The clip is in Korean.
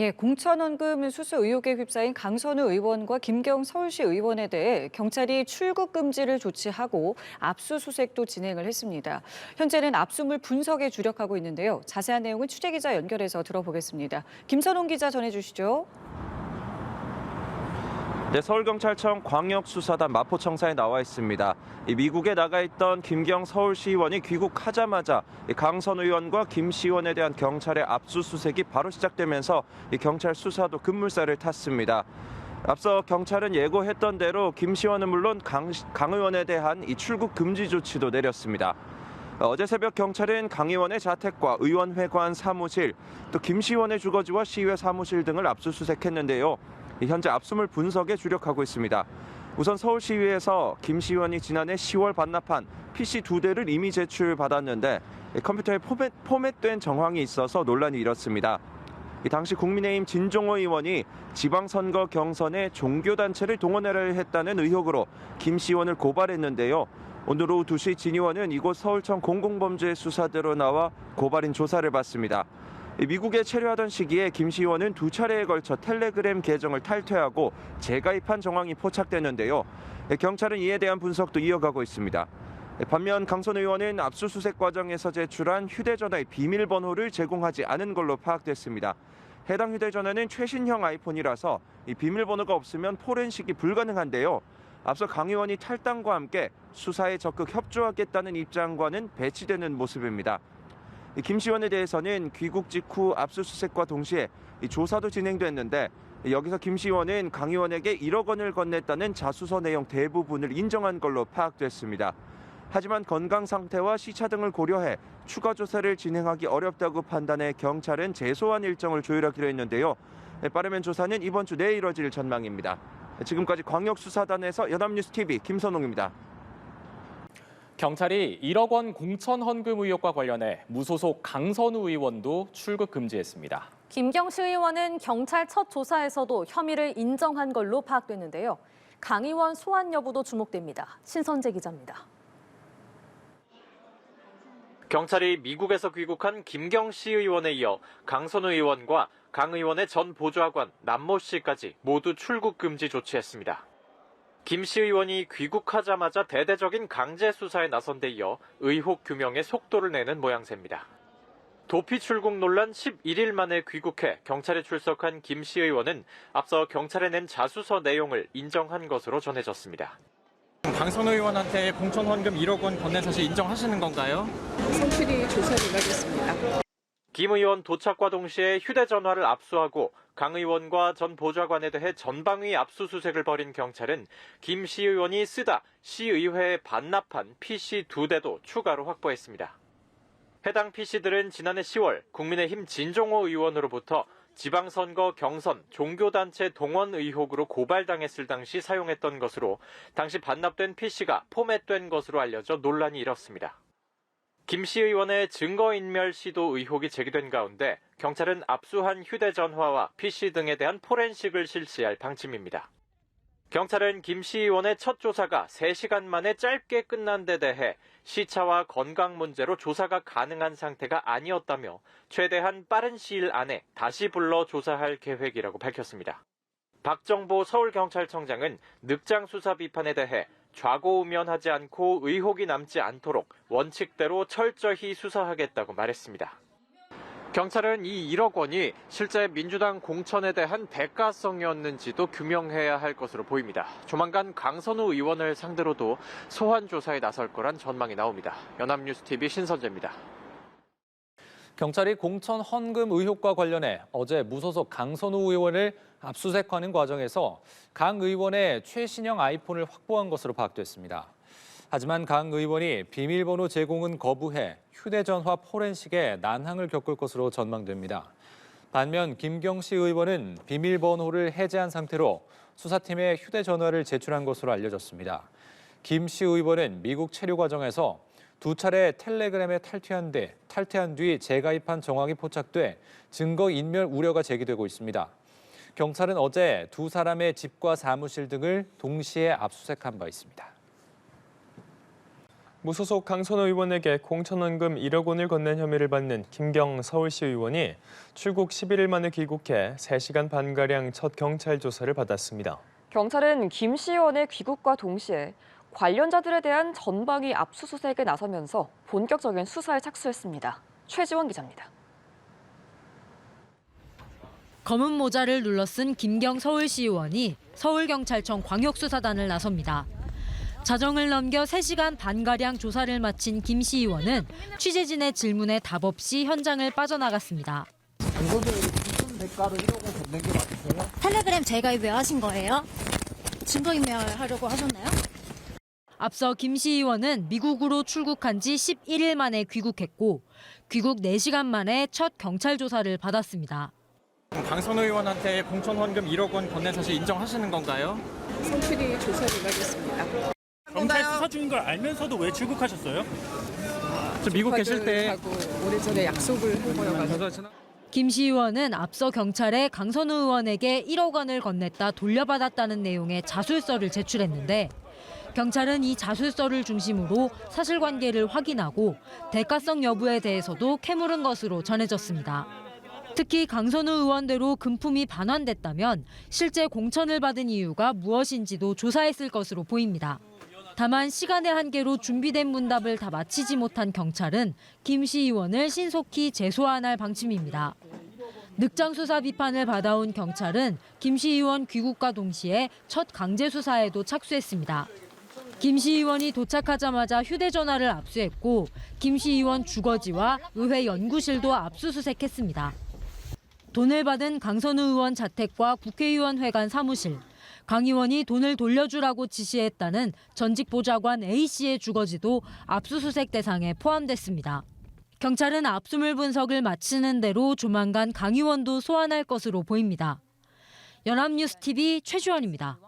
예, 공천원금 수수 의혹에 휩싸인 강선우 의원과 김경 서울시 의원에 대해 경찰이 출국 금지를 조치하고 압수수색도 진행을 했습니다. 현재는 압수물 분석에 주력하고 있는데요. 자세한 내용은 취재기자 연결해서 들어보겠습니다. 김선홍 기자 전해주시죠. 네, 서울경찰청 광역수사단 마포청사에 나와 있습니다. 미국에 나가 있던 김경 서울시 의원이 귀국하자마자 강선 의원과 김 시 의원에 대한 경찰의 압수수색이 바로 시작되면서 경찰 수사도 급물살을 탔습니다. 앞서 경찰은 예고했던 대로 김 시 의원은 물론 강 의원에 대한 이 출국 금지 조치도 내렸습니다. 어제 새벽 경찰은 강 의원의 자택과 의원회관 사무실, 또 김 시 의원의 주거지와 시의회 사무실 등을 압수수색했는데요. 현재 압수물 분석에 주력하고 있습니다. 우선 서울시의회에서 김 시 의원이 지난해 10월 반납한 PC 2대를 이미 제출받았는데 컴퓨터에 포맷된 정황이 있어서 논란이 일었습니다. 당시 국민의힘 진종호 의원이 지방선거 경선에 종교단체를 동원하려 했다는 의혹으로 김 시 의원을 고발했는데요. 오늘 오후 2시 진 의원은 이곳 서울청 공공범죄수사대로 나와 고발인 조사를 받습니다. 미국에 체류하던 시기에 김 시 의원은 2차례에 걸쳐 텔레그램 계정을 탈퇴하고 재가입한 정황이 포착됐는데요. 경찰은 이에 대한 분석도 이어가고 있습니다. 반면 강선 의원은 압수수색 과정에서 제출한 휴대전화의 비밀번호를 제공하지 않은 걸로 파악됐습니다. 해당 휴대전화는 최신형 아이폰이라서 이 비밀번호가 없으면 포렌식이 불가능한데요. 앞서 강 의원이 탈당과 함께 수사에 적극 협조하겠다는 입장과는 배치되는 모습입니다. 김 시 의원에 대해서는 귀국 직후 압수수색과 동시에 조사도 진행됐는데 여기서 김 시 의원은 강 의원에게 1억 원을 건넸다는 자수서 내용 대부분을 인정한 걸로 파악됐습니다. 하지만 건강 상태와 시차 등을 고려해 추가 조사를 진행하기 어렵다고 판단해 경찰은 재소환 일정을 조율하기로 했는데요. 빠르면 조사는 이번 주 내에 이뤄질 전망입니다. 지금까지 광역수사단에서 연합뉴스TV 김선홍입니다. 경찰이 1억 원 공천 헌금 의혹과 관련해 무소속 강선우 의원도 출국 금지했습니다. 김경시 의원은 경찰 첫 조사에서도 혐의를 인정한 걸로 파악됐는데요. 강 의원 소환 여부도 주목됩니다. 신선재 기자입니다. 경찰이 미국에서 귀국한 김경시 의원에 이어 강선우 의원과 강 의원의 전 보좌관 남모 씨까지 모두 출국 금지 조치했습니다. 김 시 의원이 귀국하자마자 대대적인 강제 수사에 나선 데 이어 의혹 규명에 속도를 내는 모양새입니다. 도피 출국 논란 11일 만에 귀국해 경찰에 출석한 김 시 의원은 앞서 경찰에 낸 자수서 내용을 인정한 것으로 전해졌습니다. 강선우 의원한테 공천 헌금 1억 원 건넨 사실 인정하시는 건가요? 성실히 조사를 하겠습니다. 김 의원 도착과 동시에 휴대전화를 압수하고 강 의원과 전 보좌관에 대해 전방위 압수수색을 벌인 경찰은 김 시 의원이 쓰다 시의회에 반납한 PC 2대도 추가로 확보했습니다. 해당 PC들은 지난해 10월 국민의힘 진종호 의원으로부터 지방선거 경선 종교단체 동원 의혹으로 고발당했을 당시 사용했던 것으로 당시 반납된 PC가 포맷된 것으로 알려져 논란이 일었습니다. 김 시 의원의 증거인멸 시도 의혹이 제기된 가운데 경찰은 압수한 휴대전화와 PC 등에 대한 포렌식을 실시할 방침입니다. 경찰은 김 시 의원의 첫 조사가 3시간 만에 짧게 끝난 데 대해 시차와 건강 문제로 조사가 가능한 상태가 아니었다며 최대한 빠른 시일 안에 다시 불러 조사할 계획이라고 밝혔습니다. 박정보 서울경찰청장은 늑장 수사 비판에 대해 좌고우면하지 않고 의혹이 남지 않도록 원칙대로 철저히 수사하겠다고 말했습니다. 경찰은 이 1억 원이 실제 민주당 공천에 대한 대가성이었는지도 규명해야 할 것으로 보입니다. 조만간 강선우 의원을 상대로도 소환 조사에 나설 거란 전망이 나옵니다. 연합뉴스TV 신선재입니다. 경찰이 공천 헌금 의혹과 관련해 어제 무소속 강선우 의원을 압수수색하는 과정에서 강 의원의 최신형 아이폰을 확보한 것으로 파악됐습니다. 하지만 강 의원이 비밀번호 제공은 거부해 휴대전화 포렌식에 난항을 겪을 것으로 전망됩니다. 반면 김경시 의원은 비밀번호를 해제한 상태로 수사팀에 휴대전화를 제출한 것으로 알려졌습니다. 김시 의원은 미국 체류 과정에서 2차례 텔레그램에 탈퇴한 뒤 재가입한 정황이 포착돼 증거인멸 우려가 제기되고 있습니다. 경찰은 어제 두 사람의 집과 사무실 등을 동시에 압수수색한 바 있습니다. 무소속 강선호 의원에게 공천원금 1억 원을 건넨 혐의를 받는 김경 서울시 의원이 출국 11일 만에 귀국해 3시간 반가량 첫 경찰 조사를 받았습니다. 경찰은 김 씨 의원의 귀국과 동시에 관련자들에 대한 전방위 압수수색에 나서면서 본격적인 수사에 착수했습니다. 최지원 기자입니다. 검은 모자를 눌러쓴 김경 서울시 의원이 서울경찰청 광역수사단을 나섭니다. 자정을 넘겨 3시간 반가량 조사를 마친 김 시 의원은 취재진의 질문에 답 없이 현장을 빠져나갔습니다. 텔레그램 재가입 왜 하신 거예요? 증거인멸하려고 하셨나요? 앞서 김 시 의원은 미국으로 출국한 지 11일 만에 귀국했고 귀국 4시간 만에 첫 경찰 조사를 받았습니다. 강선호 의원한테 공천 헌금 1억 원 건넨 사실 인정하시는 건가요? 성실히 조사를 하겠습니다. 경찰 수사 중인 걸 알면서도 왜 출국하셨어요? 저 미국 계실 때 하고 오래전에 약속을 한 거여가지고. 김 시 의원은 앞서 경찰에 강선호 의원에게 1억 원을 건넸다 돌려받았다는 내용의 자술서를 제출했는데 경찰은 이 자술서를 중심으로 사실관계를 확인하고 대가성 여부에 대해서도 캐물은 것으로 전해졌습니다. 특히 강선호 의원대로 금품이 반환됐다면 실제 공천을 받은 이유가 무엇인지도 조사했을 것으로 보입니다. 다만 시간의 한계로 준비된 문답을 다 마치지 못한 경찰은 김 시 의원을 신속히 재소환할 방침입니다. 늑장 수사 비판을 받아온 경찰은 김 시 의원 귀국과 동시에 첫 강제 수사에도 착수했습니다. 김 시 의원이 도착하자마자 휴대전화를 압수했고 김 시 의원 주거지와 의회 연구실도 압수수색했습니다. 돈을 받은 강선우 의원 자택과 국회의원회관 사무실, 강 의원이 돈을 돌려주라고 지시했다는 전직 보좌관 A씨의 주거지도 압수수색 대상에 포함됐습니다. 경찰은 압수물 분석을 마치는 대로 조만간 강 의원도 소환할 것으로 보입니다. 연합뉴스TV 최주원입니다.